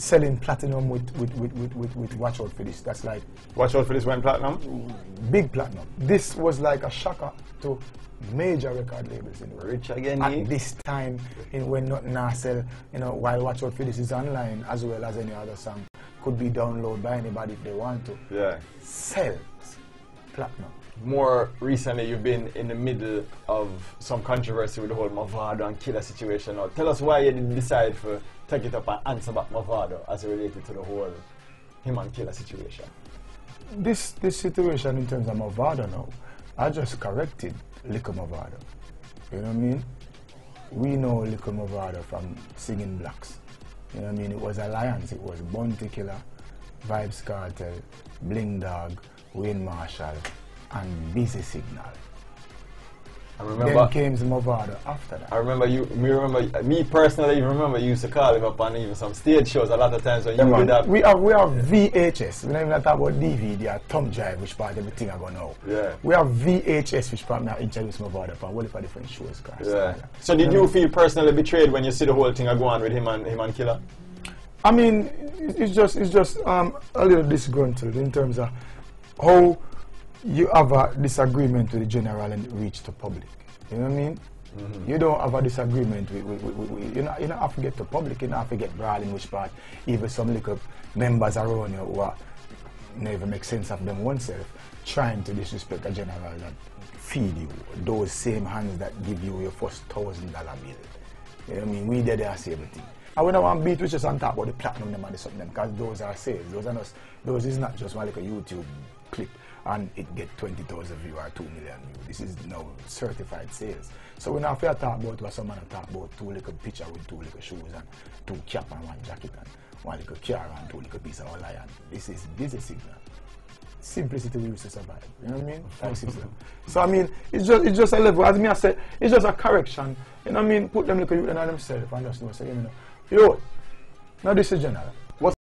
selling platinum with Watch Out For This. That's like... Watch Out For This went platinum? Big platinum. This was like a shocker to major record labels in the world. Rich again, at this time, when nothing now sell, while Watch Out For This is online, as well as any other song, could be downloaded by anybody if they want to. Yeah. Sells platinum. More recently, you've been in the middle of some controversy with the whole Mavado and Killer situation. Now, tell us why you didn't decide to take it up and answer back Mavado as it related to the whole him and Killer situation. This situation in terms of Mavado now, I just corrected Little Mavado. You know what I mean? We know Little Mavado from Singing Blacks. You know what I mean? It was Alliance, it was Bounty Killer, Vibes Cartel, Bling Dog, Wayne Marshall, and Busy Signal. I remember. Then came Mavado after that. I remember me personally, remember you used to call him up on even some stage shows a lot of times when you did that. We have VHS. We don't even talk about DVD or thumb drive, which part everything I go now. Yeah. We have VHS, which part I introduce Mavado for all the different shows. Yeah. So did you feel personally betrayed when you see the whole thing go on with him and Killer? I mean, it's just a little disgruntled in terms of how you have a disagreement with the general and reach the public. You know what I mean? Mm-hmm. You don't have a disagreement with you don't have to get to public, you don't have to get brawling, which part even some little members around you who never make sense of them oneself, trying to disrespect a general that feed you, those same hands that give you your first $1,000 bill. You know what I mean? We did there say everything. And we don't want to beat witches and talk about the platinum them and something, because those are sales. Those is not just one like a YouTube clip and it get 20,000 views or 2 million views. This is now certified sales. So we not fair talk about what someone talk about 2 little picture with 2 little shoes and 2 cap and 1 jacket and 1 little car and 2 little piece of lion. This is Busy Signal. Simplicity we used to survive. You know what I mean? Like so I mean, it's just a level. As me I said, it's just a correction. You know what I mean? Put them little youth on themselves and just know, say, yo, now this is general.